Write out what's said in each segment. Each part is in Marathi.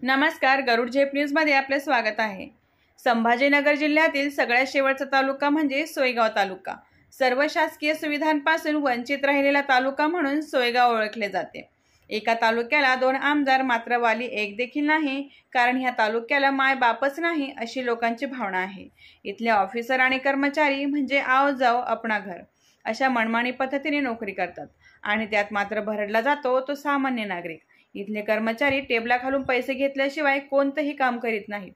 नमस्कार, गरुड झेप न्यूजमध्ये आपले स्वागत आहे। संभाजीनगर जिल्ह्यातील सगळ्यात शेवटचा तालुका म्हणजे सोयगाव तालुका। सर्व शासकीय सुविधांपासून वंचित राहिलेला तालुका म्हणून सोयगाव ओळखले जाते। एका तालुक्याला 2 आमदार मात्र वाली एक देखील नाही, कारण ह्या तालुक्याला माय बापच नाही अशी लोकांची भावना आहे। इथले ऑफिसर आणि कर्मचारी म्हणजे आओ जाओ अपना घर अशा मनमानी पद्धतीने नोकरी करतात आणि त्यात मात्र भरडला जातो तो सामान्य नागरिक। इथले कर्मचारी टेबलाखालून पैसे घेतल्याशिवाय कोणतेही काम करीत नाहीत।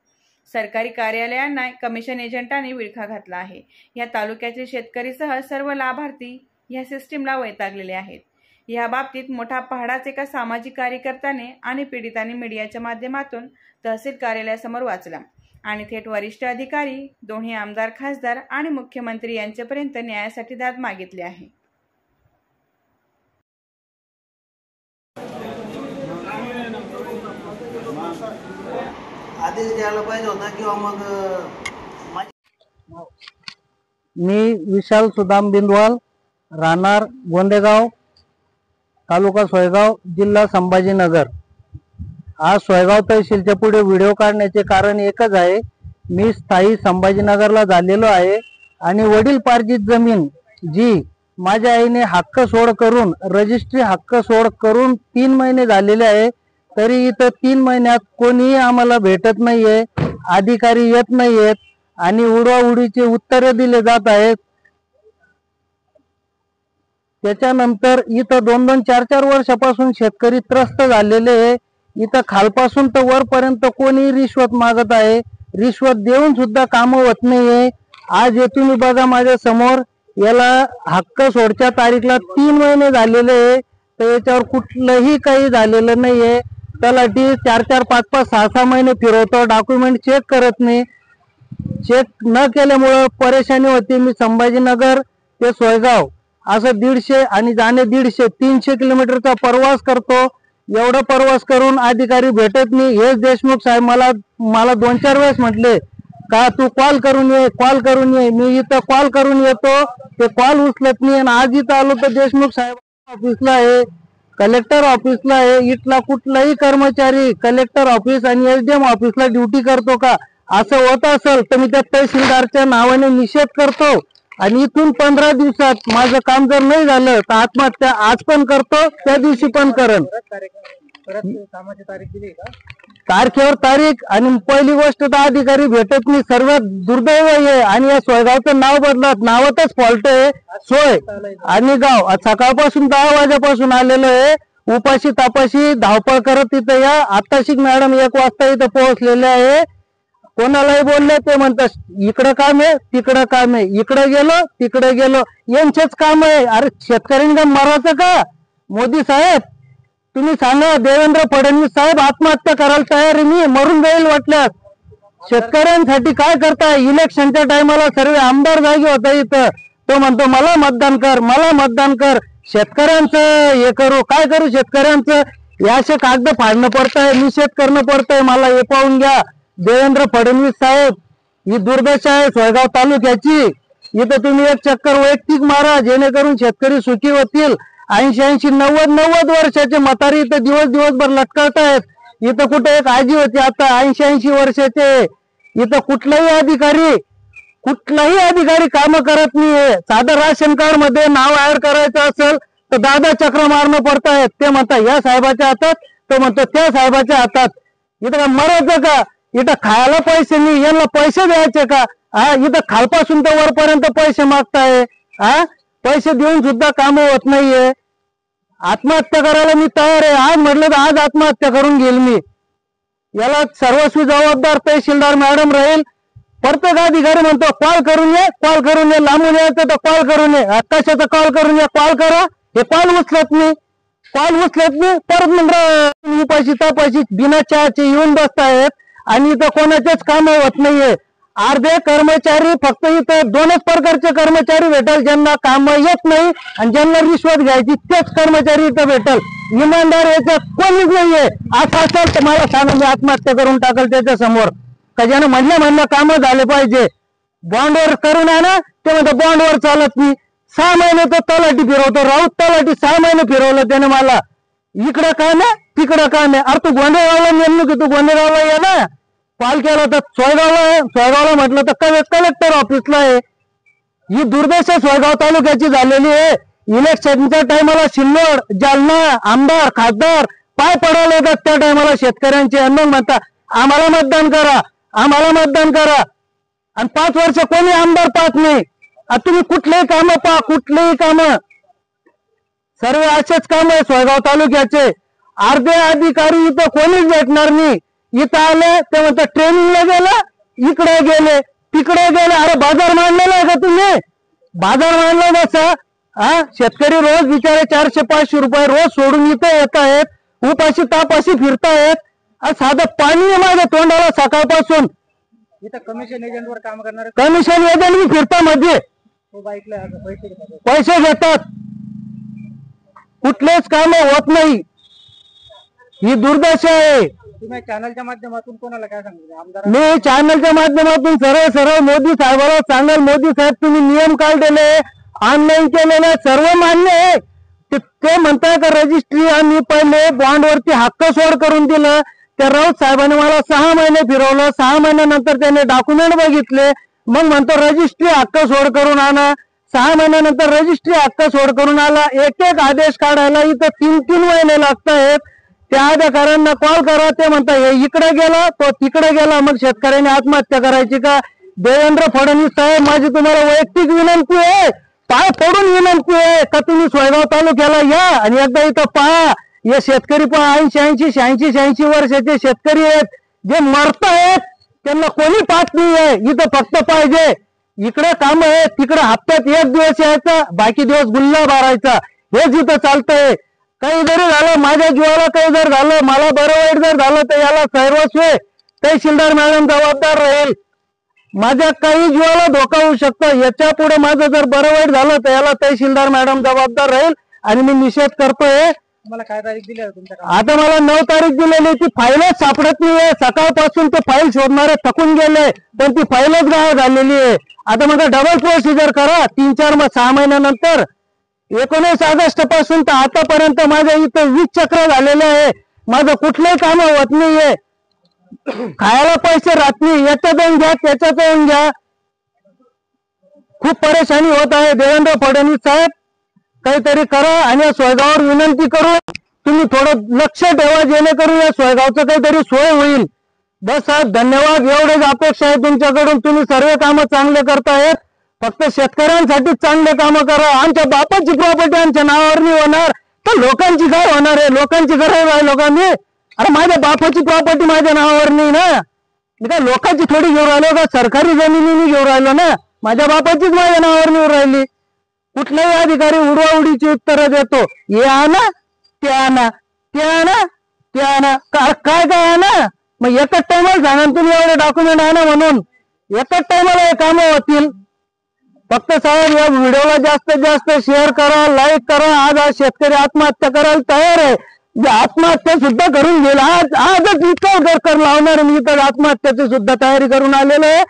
सरकारी कार्यालयांना कमिशन एजंटांनी विळखा घातला आहे। या तालुक्यातील शेतकरीसह सर्व लाभार्थी या सिस्टीमला वैतागलेले आहेत। या बाबतीत मोठा पहाडाच एका सामाजिक कार्यकर्त्याने आणि पीडितांनी मीडियाच्या माध्यमातून तहसील कार्यालयासमोर वाचला आणि थेट वरिष्ठ अधिकारी, दोन्ही आमदार, खासदार आणि मुख्यमंत्री यांच्यापर्यंत न्यायासाठी दाद मागितली आहे। आदेश द्यायला पाहिजे होता किंवा मग मी विशाल सुदाम बिंदवाल, राहणार गोंदेगाव, तालुका सोयगाव, जिल्हा संभाजीनगर। आज सोयगाव तहसीलच्या पुढे व्हिडिओ काढण्याचे कारण एकच आहे। मी स्थायी संभाजीनगरला झालेलो आहे आणि वडीलपार्जित जमीन जी माझ्या आईने हक्क सोड करून, रजिस्ट्री हक्क सोड करून 3 महिने झालेले आहे, तरी इथं 3 महिन्यात कोणीही आम्हाला भेटत नाहीये, अधिकारी येत नाहीयेत आणि उडवाउडीचे उत्तरे दिले जात आहेत। त्याच्यानंतर इथं 2-2, 4-4 वर्षापासून शेतकरी त्रस्त झालेले आहे। इथं खालपासून तर वरपर्यंत कोणी रिश्वत मागत आहे, रिश्वत देऊन सुद्धा काम होत नाहीये। आज हे तुम्ही बघा माझ्या समोर, याला हक्क सोडच्या तारीखला 3 महिने झालेले आहे, तर याच्यावर कुठलंही काही झालेलं नाहीये। तलाठी 4-4, 5-5, 6-6 महिने फिरवतो, डॉक्युमेंट चेक करत नाही। चेक न केल्यामुळे परेशानी होती। मी संभाजीनगर ते सोयगाव असं 150 आणि जाणे 150, 300 किलोमीटरचा प्रवास करतो। एवढा प्रवास करून अधिकारी भेटत नाही। हेच देशमुख साहेब मला 2-4 वेळेस म्हटले का तू कॉल करून ये, कॉल करून ये। मी इथं कॉल करून येतो, ते कॉल उचलत नाही। आणि आज इथं आलो तर देशमुख साहेब ऑफिसला आहे, कलेक्टर ऑफिसला आहे। इथला कुठलाही कर्मचारी कलेक्टर ऑफिस आणि एसडीएम ऑफिसला ड्युटी करतो का? असं होत असेल तर मी त्या तहसीलदारच्या नावाने निषेध करतो आणि इथून 15 दिवसात माझं काम जर नाही झालं तर आत्महत्या आज पण करतो, त्या दिवशी पण करेन। तारखेवर तारीख आणि पहिली गोष्ट तर अधिकारी भेटत नाही, सर्वात दुर्दैव आहे। आणि या सोयगावचं नाव बदलत, नावातच फॉल्ट आहे। सोय आणि गाव सकाळपासून 10 वाजेपासून आलेलो आहे, उपाशी तापाशी धावपळ करत इथं या। आताशी मॅडम 1 वाजता इथं पोहोचलेले आहे। कोणालाही बोलले ते म्हणतात इकडं काम आहे, तिकडं काम आहे, इकडे गेलो तिकडे गेलो, यांचेच काम आहे। अरे शेतकऱ्यांना मरायचं का? मोदी साहेब तुम्ही सांगा, देवेंद्र फडणवीस साहेब आत्महत्या करायला तयार आहे, मी मरून जाईल वाटल्यास। शेतकऱ्यांसाठी काय करताय? इलेक्शनच्या टायमाला सर्व आमदार जागी होता इथं, तो म्हणतो मला मतदान कर, मला मतदान कर। शेतकऱ्यांचं हे करू, काय करू शेतकऱ्यांचं? याचे कागद फाडणं पडतंय, निषेध करणं पडतंय, मला हे पाहून घ्या। देवेंद्र फडणवीस साहेब, ही दुर्दशा आहे सोयगाव तालुक्याची। इथं तुम्ही एक चक्कर वैयक्तिक मारा, जेणेकरून शेतकरी सुखी होतील। 80-80, 90-90 वर्षाचे म्हातारी इथं दिवसभर लटकत आहेत। इथं कुठे एक आजी होती आता 80-80 वर्षाचे। इथं कुठलाही अधिकारी काम करत नाहीये। साधं राशन कार्ड मध्ये नाव ऍड करायचं असेल तर 10 चक्र मारणं पडतायत। ते म्हणतात या साहेबाच्या हातात, तो म्हणतो त्या साहेबाच्या हातात। इथं का मरायचं का? इथं खायला पैसे नाही, यांना पैसे द्यायचे का? इथं खालपासून तर वरपर्यंत पैसे मागताय। पैसे देऊन सुद्धा काम होत नाहीये। आत्महत्या करायला मी तयार आहे। आज म्हटलं तर आज आत्महत्या करून घेईल मी। याला सर्वस्वी जबाबदार तहसीलदार मॅडम राहील। प्रत्येक अधिकारी म्हणतो कॉल करून ये, कॉल करून ये, लांबून यायचं तर कॉल करून ये। कशाचा कॉल करून ये? कॉल करा, हे कॉल उचलत नाही, कॉल उचलत नाही। परत म्हणलं उपाशी तापाशी बिना चहाचे येऊन बसतायत आणि इथं कोणाचेच काम होत नाहीये। अर्धे कर्मचारी फक्त इथं 2च प्रकारचे कर्मचारी भेटल, ज्यांना काम येत नाही आणि ज्यांना रिश्वत घ्यायची तेच कर्मचारी इथं भेटल। इमानदार याच्यात कोणीच नाहीये। असं असेल तर मला सांगा, मी आत्महत्या करून टाकल त्याच्या समोर। का ज्यानं म्हणलं काम झाले पाहिजे। बॉन्डवर करून आहे ना, ते म्हणतं बॉन्डवर चालत नाही। 6 महिने तो तलाठी फिरवतो, राऊत तलाठी 6 महिने फिरवलं त्याने मला। इकडं काय नाही तिकडं काय नाही. अरे तू गोंधळगावला नेमणूक तू गोंधळगावला ये ना. कॉल केला तर सोयगावला आहे, सोयगावला म्हटलं तर कलेक्टर ऑफिसला आहे. ही दुर्दशा सोयगाव तालुक्याची झालेली आहे. इलेक्शनच्या टायमाला सिल्लोड जालना आमदार खासदार पाय पडायला येतात त्या टायमाला शेतकऱ्यांचे. आणि मग म्हणता आम्हाला मतदान करा, आम्हाला मतदान करा. आणि 5 वर्ष कोणी आमदार पाहत नाही. तुम्ही कुठलेही कामं पहा, कुठलेही कामं सर्व असेच काम आहे सोयगाव तालुक्याचे. अर्धे अधिकारी इथं कोणीच भेटणार नाही. इथं आले ते म्हणतात ट्रेनिंगला गेलं, इकडे गेले तिकडे गेले. अरे बाजार मांडलेला आहे का तुम्ही? बाजार मांडला नसा. शेतकरी रोज बिचारे 400-500 रुपये रोज सोडून इथे येत आहेत, उपाशी तापाशी फिरतायत. साधं पाणी आहे माझ्या तोंडाला सकाळपासून. इथं कमिशन एजंटवर काम करणार कमिशन एजंट मी फिरता मध्ये पैसे घेतात. कुठलेच काम होत नाही. ही दुर्दशा आहे. तुम्ही चॅनलच्या माध्यमातून कोणाला काय सांगितलं? आमदार मी चॅनलच्या माध्यमातून सरळ मोदी साहेबाला सांगाल, मोदी साहेब तुम्ही नियम काढलेले ऑनलाईन केलेले सर्व मान्य आहे. ते म्हणताय का रजिस्ट्री आणि पहिले बॉन्डवरती हक्क सोड करून दिलं. त्या राऊत साहेबांनी मला 6 महिने फिरवलं. 6 महिन्यानंतर त्याने डॉक्युमेंट बघितले. मग म्हणतो रजिस्ट्री हक्क सोड करून आणा. 6 महिन्यानंतर रजिस्ट्री हक्क सोड करून आला. एक आदेश काढायला इथं 3 महिने लागतायत. त्या अधिकाऱ्यांना कॉल करा, ते म्हणता हे इकडे गेला तो तिकडे गेला. मग शेतकऱ्यांनी आत्महत्या करायची का? देवेंद्र फडणवीस साहेब माझी तुम्हाला वैयक्तिक विनंती आहे, पाय पडून विनंती आहे का तुम्ही सोयगाव तालुक्याला या आणि एकदा इथं पहा. हे शेतकरी पहा 86 वर्षाचे शेतकरी आहेत जे मरतायत. त्यांना कोणी पाहत नाही आहे. इथं फक्त पाहिजे इकडे काम आहे, तिकडे हप्त्यात 1 दिवस यायचा, बाकी दिवस गुल्ला भरायचा. हेच इथं चालतंय. काही जरी झालं माझ्या जीवाला, काही जर झालं मला बरं वाईट जर झालं तर याला सर्वस्व तहसीलदार मॅडम जबाबदार राहील. माझ्या काही जीवाला धोका होऊ शकतो. याच्या पुढे माझं जर बरं वाईट झालं तर याला तहसीलदार मॅडम जबाबदार राहील. आणि मी निषेध करतोय. मला काय तारीख दिली तुमच्या? आता मला 9 तारीख दिलेली. ती फाईलच सापडत नाहीये. सकाळपासून ते फाईल शोधणारे थकून गेले, पण ती फाईलच गायब झालेली आहे. आता मग डबल प्रोसिजर करा 3-4-6 महिन्यानंतर. 19 ऑगस्ट पासून तर आतापर्यंत माझ्या इथं 20 चक्र झालेले आहे. माझं कुठलंही काम होत नाहीये. खायला पैसे राहत नाही. याच्यात येऊन घ्या त्याच्यात येऊन घ्या. खूप परेशानी होत आहे. देवेंद्र फडणवीस साहेब काहीतरी करा. आणि या सोयगाववर विनंती करू तुम्ही थोडं लक्ष ठेवा, जेणेकरून या सोयगावचं काहीतरी सोय होईल. बस साहेब धन्यवाद. एवढेच अपेक्षा आहे तुमच्याकडून. तुम्ही सर्व कामं चांगले करतायत. फक्त शेतकऱ्यांसाठी चांगले कामं करा. आमच्या बापाची प्रॉपर्टी आमच्या नावावर नाही होणार तर लोकांची काय होणार आहे? लोकांची गरज आहे लोकांनी. अरे माझ्या बापाची प्रॉपर्टी माझ्या नावावर नाही ना. मी काय लोकांची थोडी घेऊन राहिलो का? सरकारी जमिनी घेऊन राहिलो ना. माझ्या बापाचीच माझ्या नावावर निवडून राहिली. कुठलाही अधिकारी उडवाउडीची उत्तरं देतो. हे आणा ते आणा ते आणा ते आणा. काय आणा? मग एकच टायमाला सांगा तुम्ही एवढे डॉक्युमेंट आणा म्हणून. एकच टायमाला हे कामं होतील. फक्त साहेब या व्हिडिओला जास्तीत जास्त शेअर करा, लाईक करा. आज शेतकरी आत्महत्या करायला तयार आहे. आत्महत्या सुद्धा करून गेला. आजच इथं लावणार मी तर आत्महत्याची सुद्धा तयारी करून आलेलो आहे.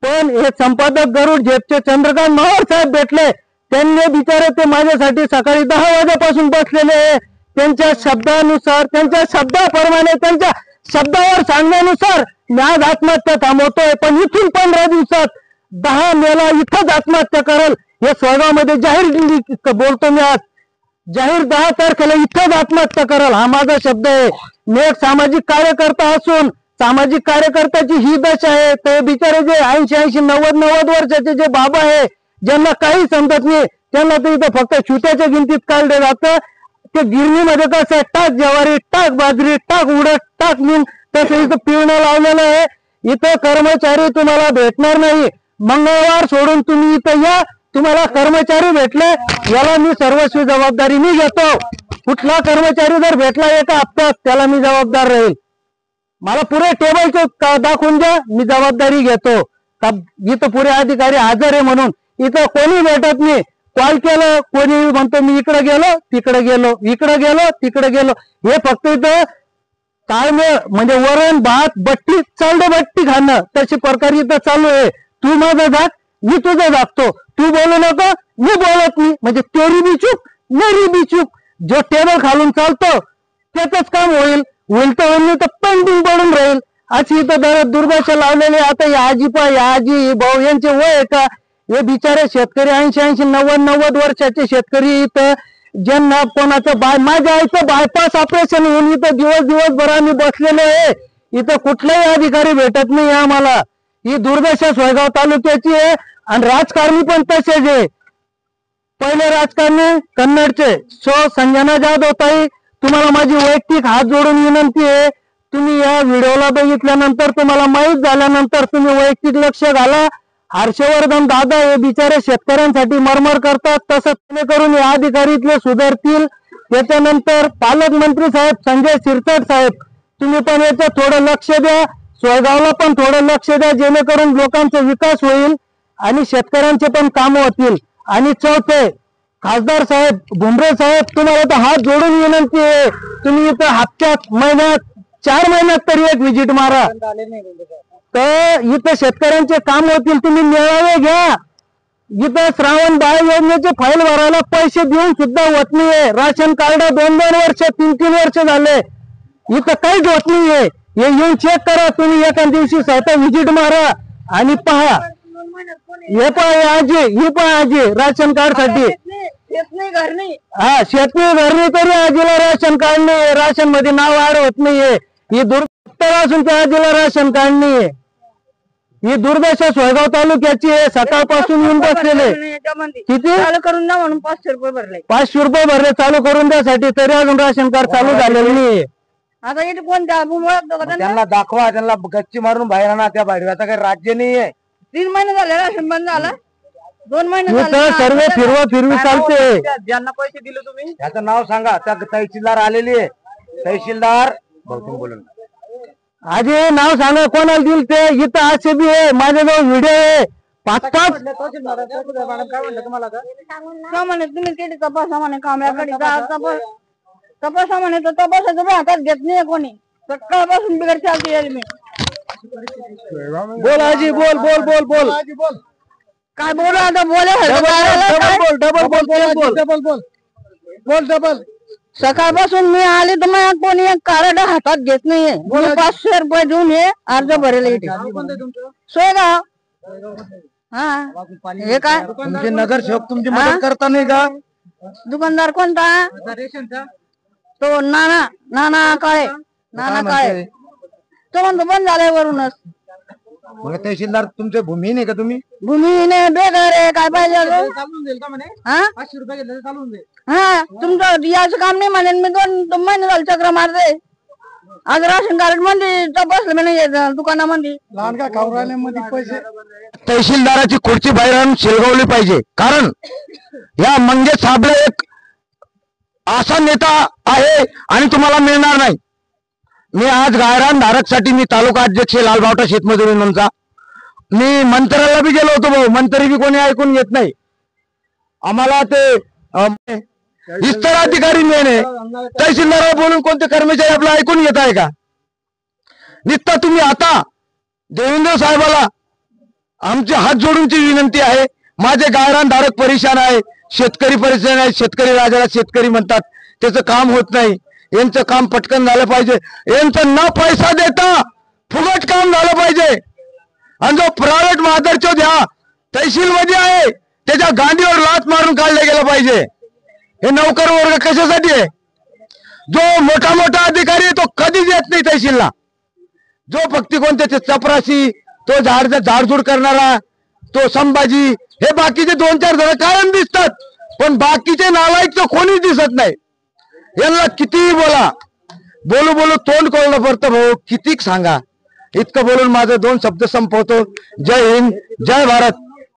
पण हे संपादक गरुड झेपचे चंद्रकांत मवार साहेब भेटले. त्यांनी बिचारे ते माझ्यासाठी सकाळी 10 वाजेपासून बसलेले आहे. त्यांच्या शब्दानुसार, त्यांच्या शब्दाप्रमाणे, त्यांच्या शब्दावर सांगण्यानुसार मी आज आत्महत्या थांबवतोय. पण इथून 15 दिवसात 10 मेला इथंच आत्महत्या करेल हे सोयगावमध्ये जाहीर बोलतो मी. आज जाहीर 10 तारखेला इथंच आत्महत्या करेल हा माझा शब्द आहे. मी एक सामाजिक कार्यकर्ता असून सामाजिक कार्यकर्त्याची ही दशा आहे. ते बिचारे जे 80-90 वर्षाचे जे बाबा आहे ज्यांना काही समजत नाही, त्यांना तर इथं फक्त छुट्याच्या गिनतीत काढलं जातं. ते गिरणीमध्ये कसं टाक ज्वारी, टाक बाजरी, टाक उडद, टाक मूग तसं इथं पिळणं लावलेलं आहे. इथं कर्मचारी तुम्हाला भेटणार नाही. मंगळवार सोडून तुम्ही इथं या, तुम्हाला कर्मचारी भेटले याला मी सर्वस्वी जबाबदारी मी घेतो. कुठला कर्मचारी जर भेटला एका हप्त्यात त्याला मी जबाबदार राहील. मला पुरे टेबल दाखवून द्या, मी जबाबदारी घेतो. इथं पुरे अधिकारी हजर आहे म्हणून. इथं कोणी भेटत नाही. कॉल केलं कोणी म्हणतो मी इकडे गेलो तिकडे गेलो, इकडे गेलो तिकडे गेलो. हे फक्त इथं ताळमेळ म्हणजे वरण भात बट्टी चालडे बट्टी खाणं तशी प्रकारे इथं चालू आहे. तू माझं जात मी तुझं जागतो, तू बोलू नको मी बोलत नाही. म्हणजे तेरी बी चूक मेरी बी चूक. जो टेबल खालून चालतो त्याच काम होईल तर होईल नाही तर पेंडिंग पडून राहील अशी इथं दुर्दशा लावलेली. आता या आजी भाऊ यांचे वय आहे का? हे बिचारे शेतकरी 80 90 वर्षाचे शेतकरी इथं ज्यांना कोणाचं माझ्या आईचं बायपास ऑपरेशन होऊन इथं दिवसभर आम्ही बसलेलो आहे. इथं कुठलाही अधिकारी भेटत नाही आम्हाला. ही दुर्दशा सोयगाव तालुक्याची आहे आणि राजकारणी पण तसेच आहे. पहिले राजकारणी कन्नडचे संजना जाधव ताई, तुम्हाला माझी वैयक्तिक हात जोडून विनंती आहे, तुम्ही या व्हिडिओला बघितल्यानंतर तुम्हाला माहीत झाल्यानंतर तुम्ही वैयक्तिक लक्ष घाला. हर्षवर्धन दादा हे बिचारे शेतकऱ्यांसाठी मरमर करतात, तसं करून हे अधिकारी इथले सुधारतील. त्याच्यानंतर पालकमंत्री साहेब संजय शिरसाट साहेब, तुम्ही पण याचं थोडं लक्ष द्या. सोयगावला पण थोडं लक्ष द्या, जेणेकरून लोकांचा विकास होईल आणि शेतकऱ्यांचे पण काम होतील. आणि चौथे, खासदार साहेब भुमरे साहेब, तुम्हाला तर हात जोडून विनंती आहे, तुम्ही इथं हप्त्यात महिन्यात 4 महिन्यात तरी एक व्हिजिट मारा, तर इथं शेतकऱ्यांचे काम होतील. तुम्ही मेळावे घ्या. इथं श्रावण बाळ योजनेचे फाईल भरायला पैसे देऊन सुद्धा होत नाहीये. राशन कार्ड 2-2 वर्ष 3-3 वर्ष झाले, इथं काहीच होत नाहीये. हे येऊन चेक करा तुम्ही, एका दिवशी स्वतः व्हिजिट मारा आणि पहा. हे पहा आजी राशन कार्ड साठी शेतनी घरणी तरी आजीला राशन कार्ड नाही, राशन मध्ये नाव वाढ होत नाहीये. ही दुर्दशा असून त्या आजीला राशन कार्ड नाहीये. ही दुर्दशा सोयगाव तालुक्याची आहे. सकाळपासून येऊन बसलेले किती चालू करून द्या म्हणून 500 रुपये भरले. 500 रुपये भरले चालू करून द्यासाठी, तरी अजून राशन कार्ड चालू झालेलं नाहीये. आता इथे कोण ओळखतो का त्यांना? त्यांना दाखवा, त्यांना गच्ची मारून बाहेर आणा. त्या बाहेर आता काही राज्य नाहीये. 3 महिने झाले राशन बंद झालं, 2 महिने झाले. इथं सर्व फिरवी चालते. ज्यांना पैसे दिले तुम्ही त्याचं नाव सांगा. त्या तहसीलदार आलेली आहे. तहसीलदार बोलून आजी नाव सांगा कोणाला दिल ते. इथं असे बी आहे, माझ्याजवळ व्हिडिओ आहे 5-5. काय म्हणलं तुम्हाला? का म्हणे तुम्ही किती तपासा म्हणे, कांबळ्याकडे जा तपासा म्हणे, तर तपासाचं पण हातात घेत नाही कोणी. सकाळपासून बिघड चालते यायला मी. बोल आजी, बोल बोल बोल बोल काय बोला आता डबल. सकाळपासून मी आले तर मग कोणी एक कार्ड हातात घेत नाहीये. 500 रुपये देऊन हे अर्ज भरेल इथे सोयगाव. हा हे काय तुमचे नगरसेवक तुमची मदत करता नाही का? दुकानदार कोणता? तो नाना काळे. तो म्हणतो बंद झालाय वरूनच. मग तहसीलदार तुमचे भूमिहीन आहे का तुम्ही? भूमीने बेकार आहे. काय पाहिजे चालून देईल का म्हणे? हा 500 रुपये घेतले चालून दे. हा तुमचं याचं काम नाही म्हणेन मी. 2 महिने झाले चक्र मारते. आज राशन कार्ड मध्ये तपासलं मी दुकानामध्ये. लहान का खाऊ राहिल्यामध्ये पैसे. तहसीलदाराची खुर्ची बाहेर आणून शिरगावली पाहिजे, कारण या मंगेश साबळे एक असा नेता आहे आणि तुम्हाला मिळणार नाही. मी आज गायरान धारक साठी मी तालुका अध्यक्ष लालबावटा शेतमजुरींचा. मी मंत्र्याला बी गेलो होतो भाऊ, मंत्री बी कोणी ऐकून घेत नाही. आम्हाला ते विस्तार अधिकारी मेने तहसीलदाराला बोलून कोणते कर्मचारी आपलं ऐकून घेत आहे का? नित्ता तुम्ही आता देवेंद्र साहेबाला आमची हात जोडूनची विनंती आहे. माझे गायरान धारक परेशान आहे, शेतकरी परेशान आहे. शेतकरी राजाला शेतकरी म्हणतात, त्याचं काम होत नाही. यांचं काम पटकन झालं पाहिजे. यांचं न पैसा देता फुकट काम झालं पाहिजे. आणि जो प्रायव्हेट मादरचो द्या तहसील मध्ये आहे त्याच्या गांडीवर लात मारून काढलं गेलं पाहिजे. हे नौकर वर्ग कशासाठी आहे? जो मोठा अधिकारी आहे तो कधीच येत नाही तहसीलला. जो फक्त कोणत्याचे चपराशी, तो झाडझूड करणारा, तो संभाजी, हे बाकीचे 2-4 जण कायम दिसतात, पण बाकीचे नालायक तर कोणीच दिसत नाही. यांना कितीही बोलू तोंड कोरडं पडतं भाऊ, कितीक सांगा. इतकं बोलून माझं 2 शब्द संपवतो. जय हिंद, जय भारत.